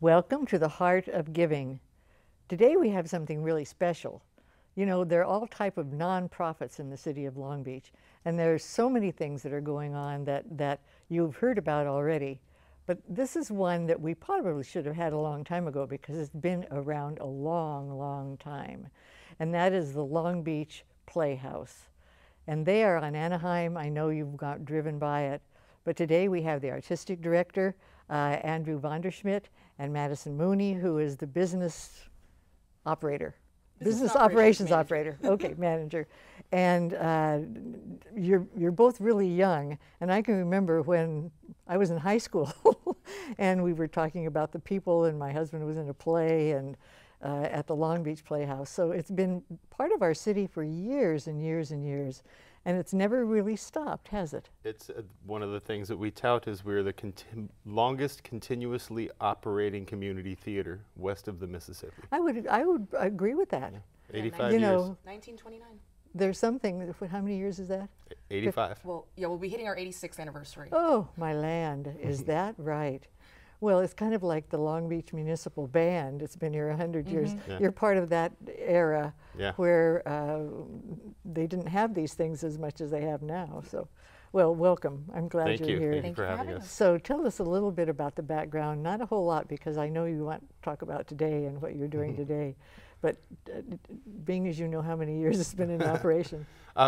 Welcome to the Heart of Giving. Today we have something really special. You know, there are all type of nonprofits in the city of Long Beach, and there's so many things that are going on that you've heard about already. But this is one that we probably should have had a long time ago because it's been around a long, long time. And that is the Long Beach Playhouse. And they are on Anaheim. I know you've got driven by it. But today we have the artistic director, Andrew Vonderschmidt, and Madison Mooney, who is the business operator. Business operations operator. Okay, manager. And you're both really young. And I can remember when I was in high school and we were talking about the people, and my husband was in a play and at the Long Beach Playhouse. So it's been part of our city for years and years and years. And it's never really stopped, has it? It's one of the things that we tout is we're the longest continuously operating community theater west of the Mississippi. I would agree with that. Yeah. 85 you years. know, 1929. There's something, how many years is that? 85. Well, yeah, we'll be hitting our 86th anniversary. Oh, my land, is that right? Well, it's kind of like the Long Beach Municipal Band. It's been here 100 years. Yeah. You're part of that era Yeah. where they didn't have these things as much as they have now. So, well, welcome. I'm glad Thank you're you. here. Thank you for having us. So tell us a little bit about the background, not a whole lot because I know you want to talk about today and what you're doing today, but being as you know how many years it's been in operation.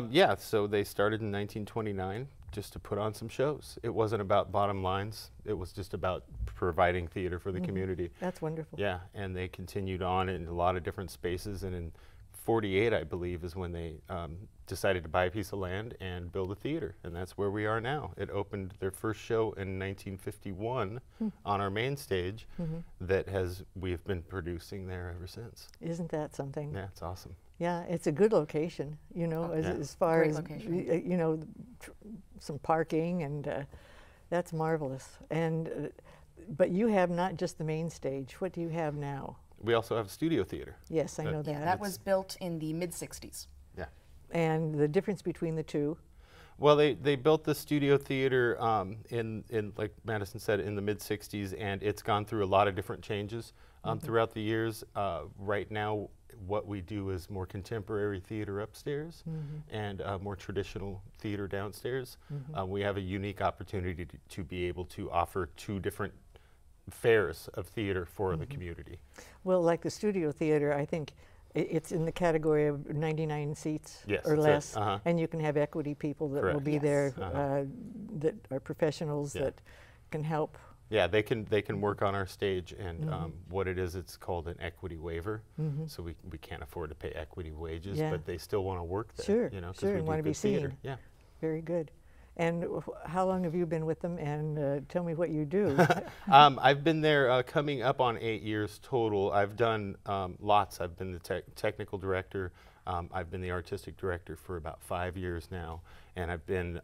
Yeah, so they started in 1929 just to put on some shows. It wasn't about bottom lines. It was just about providing theater for the community. That's wonderful. Yeah, and they continued on in a lot of different spaces, and in 48, I believe, is when they decided to buy a piece of land and build a theater, and that's where we are now. It opened their first show in 1951 on our main stage that we've been producing there ever since. Isn't that something? Yeah, it's awesome. Yeah, it's a good location, you know, as far Great as, location. you know, some parking, and that's marvelous. And but you have not just the main stage. What do you have now? We also have studio theater. Yes, I know that. Yeah, that was built in the mid-60s. Yeah. And the difference between the two? Well, they built the studio theater in like Madison said, in the mid-60s, and it's gone through a lot of different changes throughout the years. Right now, what we do is more contemporary theater upstairs and more traditional theater downstairs. We have a unique opportunity to be able to offer two different fairs of theater for the community. Well, like the studio theater, I think it's in the category of 99 seats Yes, or less, right. and you can have equity people that will Correct. be Yes. there that are professionals Yeah. that can help. Yeah, they can work on our stage, and what it is, it's called an equity waiver. So we can't afford to pay equity wages, Yeah. but they still want to work there. Sure, you know, 'cause sure, we and do want to be good theater. seen. Yeah. Very good. And how long have you been with them? And tell me what you do. I've been there coming up on 8 years total. I've done lots. I've been the technical director. I've been the artistic director for about 5 years now, and I've been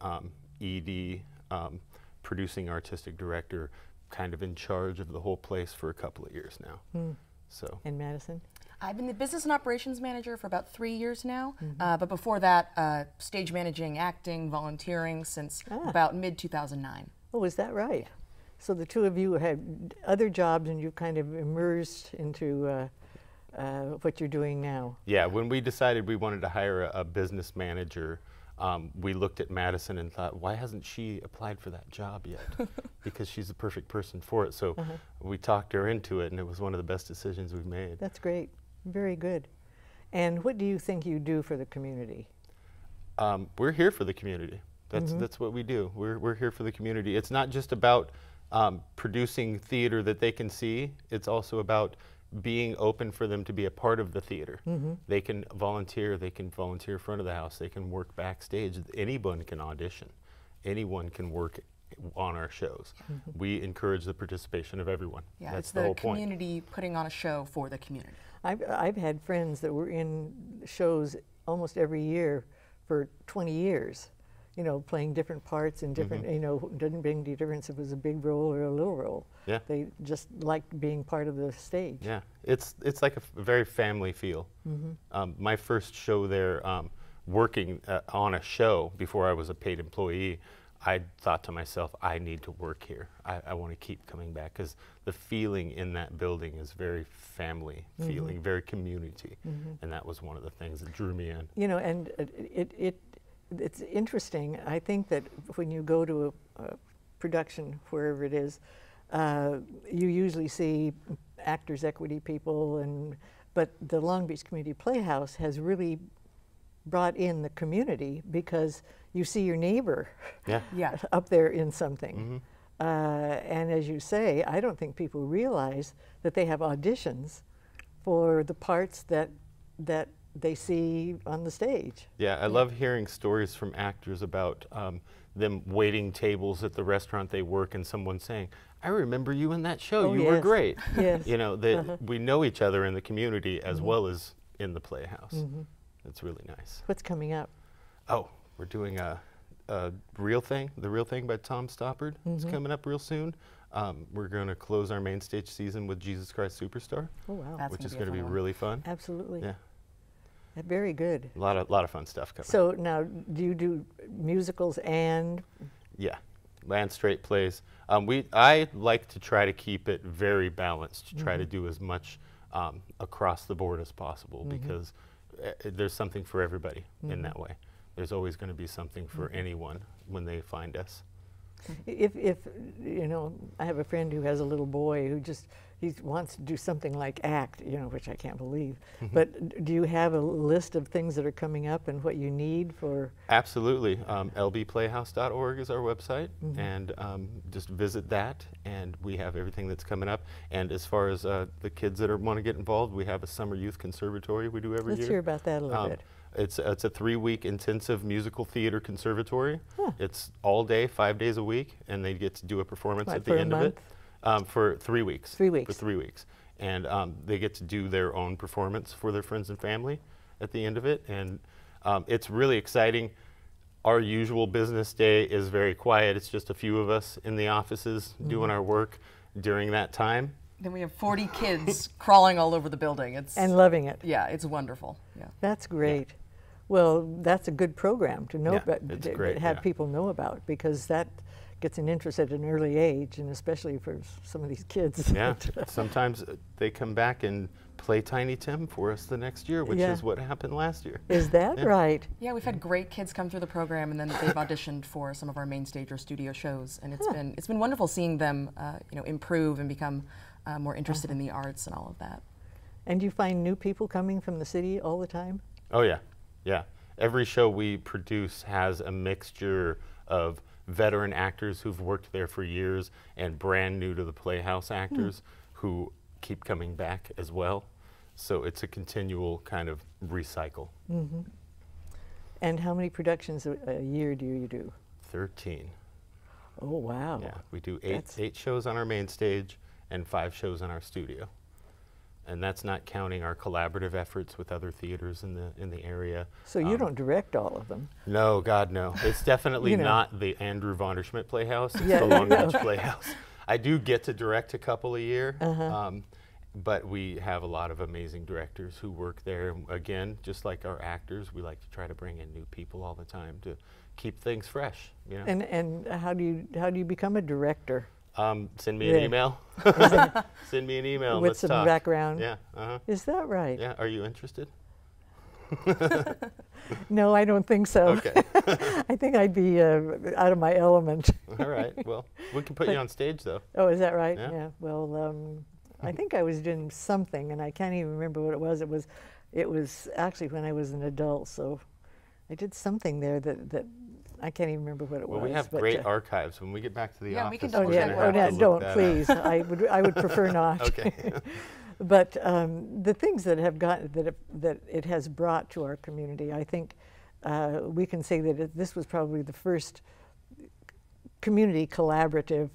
ED, producing artistic director, kind of in charge of the whole place for a couple of years now. So. And Madison? I've been the business and operations manager for about 3 years now, but before that, stage managing, acting, volunteering since about mid-2009. Oh, is that right? So the two of you had other jobs and you kind of immersed into what you're doing now. Yeah, when we decided we wanted to hire a business manager, we looked at Madison and thought, why hasn't she applied for that job yet? Because she's the perfect person for it. So we talked her into it, and it was one of the best decisions we've made. That's great. Very good. And what do you think you do for the community? We're here for the community. That's what we do. We're here for the community. It's not just about producing theater that they can see. It's also about being open for them to be a part of the theater. They can volunteer in front of the house, they can work backstage. Anyone can audition. Anyone can work on our shows. We encourage the participation of everyone. Yeah, That's it's the the whole point. community putting on a show for the community. I've had friends that were in shows almost every year for 20 years, you know, playing different parts and different, you know, didn't make any difference if it was a big role or a little role. Yeah. They just liked being part of the stage. Yeah, it's like a very family feel. My first show there, working on a show before I was a paid employee, I thought to myself, I need to work here. I want to keep coming back because the feeling in that building is very family feeling, very community. And that was one of the things that drew me in. You know, and it's interesting. I think that when you go to a production, wherever it is, you usually see Actors Equity people, but the Long Beach Community Playhouse has really brought in the community because you see your neighbor up there in something. And as you say, I don't think people realize that they have auditions for the parts that they see on the stage. Yeah, I love hearing stories from actors about them waiting tables at the restaurant they work and someone saying, I remember you in that show, you were great. Yes. You know, that we know each other in the community as well as in the Playhouse. It's really nice. What's coming up? Oh, we're doing a Real Thing, The Real Thing by Tom Stoppard. It's coming up real soon. We're going to close our main stage season with Jesus Christ Superstar, Oh, wow. That's which is gonna going be to a be fun one. really fun. Absolutely. Yeah, Very good. a lot of fun stuff coming. So now, do you do musicals and? Yeah, land straight plays. I like to try to keep it very balanced, to try to do as much across the board as possible because there's something for everybody in that way. There's always going to be something for anyone when they find us. If you know, I have a friend who has a little boy who he wants to do something like act, you know, which I can't believe. But do you have a list of things that are coming up and what you need for? Absolutely. lbplayhouse.org is our website, and just visit that, and we have everything that's coming up. And as far as the kids that want to get involved, we have a summer youth conservatory we do every year. Let's hear about that a little bit. It's a 3-week intensive musical theater conservatory. It's all day, 5 days a week, and they get to do a performance at the end of it. For 3 weeks. 3 weeks. For 3 weeks. And they get to do their own performance for their friends and family at the end of it. And it's really exciting. Our usual business day is very quiet. It's just a few of us in the offices doing our work during that time. Then we have 40 kids crawling all over the building. And loving it. Yeah, it's wonderful. Yeah. That's great. Well, that's a good program to know about, it's great, have people know about, because that gets an interest at an early age, and especially for some of these kids. Yeah, sometimes they come back and play Tiny Tim for us the next year, which is what happened last year. Is that right? Yeah, we've had great kids come through the program, and then they've auditioned for some of our main stage or studio shows, and it's been wonderful seeing them, you know, improve and become more interested in the arts and all of that. And you find new people coming from the city all the time? Oh yeah, yeah. Every show we produce has a mixture of veteran actors who've worked there for years and brand new to the Playhouse actors who keep coming back as well. So it's a continual kind of recycle. And how many productions a year do you do? 13. Oh, wow. Yeah, we do eight shows on our main stage and 5 shows in our studio. And that's not counting our collaborative efforts with other theaters in the area. So you don't direct all of them? No, God, no. It's definitely not the Andrew Vonderschmidt Playhouse. It's the Long Beach Playhouse. I do get to direct a couple a year, but we have a lot of amazing directors who work there. Again, just like our actors, we like to try to bring in new people all the time to keep things fresh. You know? And how do you become a director? Send me an email. Send me an email. With let's some talk. background? Yeah. Is that right? Yeah. Are you interested? No, I don't think so. Okay. I think I'd be out of my element. All right. Well, we can put you on stage, though. Oh, is that right? Yeah. Well, I think I was doing something, and I can't even remember what it was. It was actually when I was an adult, so I did something there that I can't even remember what it was. Well, we have great archives. When we get back to the office, we can we're double gonna check. have to look don't that please. up. I would prefer not. Okay. But the things that it has brought to our community, I think we can say that this was probably the first community collaborative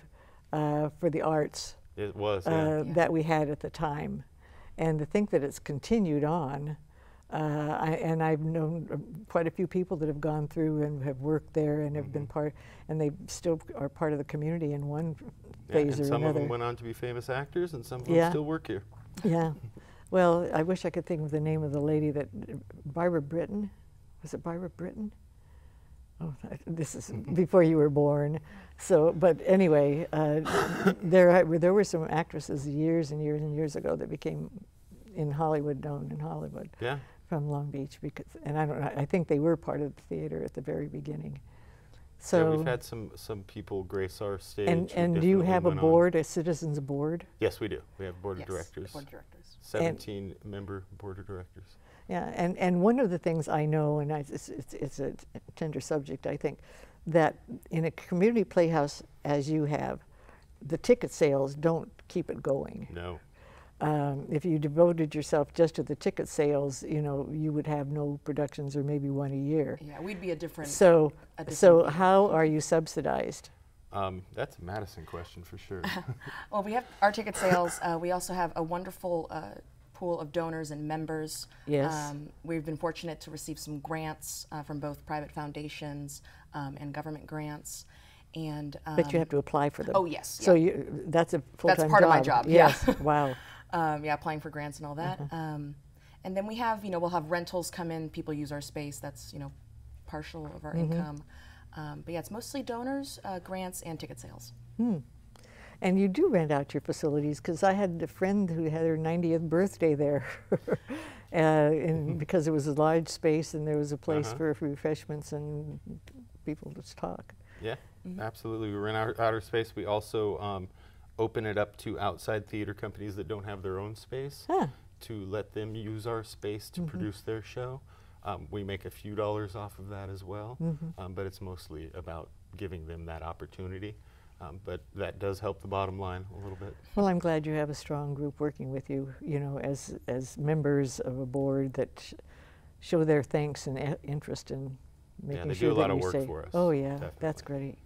for the arts. It was, that we had at the time, and to think that it's continued on. And I've known quite a few people that have gone through and have worked there and have been part, and they still are part of the community in one phase or some another. of them went on to be famous actors, and some of them still work here. Yeah. Well, I wish I could think of the name of the lady that, Barbara Britton. Was it Barbara Britton? oh, this is before you were born. So, but anyway, there were some actresses years and years and years ago that became known in Hollywood. Yeah. From Long Beach, because, and I don't know, I think they were part of the theater at the very beginning. So yeah, we've had some people grace our stage. And do you have a board, a citizens board? Yes, we do. We have board of Yes, directors. board of directors. 17-member board of directors. Yeah, and one of the things I know, and it's a tender subject, I think, that in a community playhouse as you have, the ticket sales don't keep it going. No. If you devoted yourself just to the ticket sales, you know, you would have no productions or maybe one a year. Yeah, we'd be a different. So different how are you subsidized? That's a Madison question for sure. Well, we have our ticket sales. We also have a wonderful pool of donors and members. Yes. We've been fortunate to receive some grants from both private foundations and government grants. And But you have to apply for them. Oh, yes. So yeah. that's a full-time job. That's part of my job. Yes. Yeah. Wow. Yeah, applying for grants and all that. And then we have, we'll have rentals come in. People use our space. That's, partial of our income. But yeah, it's mostly donors, grants, and ticket sales. And you do rent out your facilities, because I had a friend who had her 90th birthday there, because it was a large space and there was a place for refreshments and people to talk. Yeah, absolutely. We rent out our space. We also open it up to outside theater companies that don't have their own space to let them use our space to produce their show. We make a few dollars off of that as well, but it's mostly about giving them that opportunity. But that does help the bottom line a little bit. Well, I'm glad you have a strong group working with you, as members of a board that show their thanks and interest in making they sure do a that lot of you work say, for us. oh yeah, Definitely. that's great.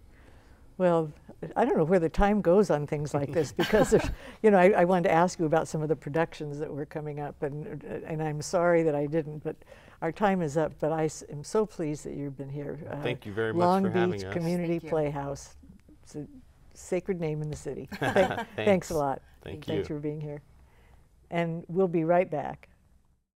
Well, I don't know where the time goes on things like this, because there's, I wanted to ask you about some of the productions that were coming up, and I'm sorry that I didn't, but our time is up. But I am so pleased that you've been here. Thank you very much Long for having Beach us. Community Thank you. Playhouse. It's a sacred name in the city. Thanks a lot. Thank you. Thanks for being here. And we'll be right back.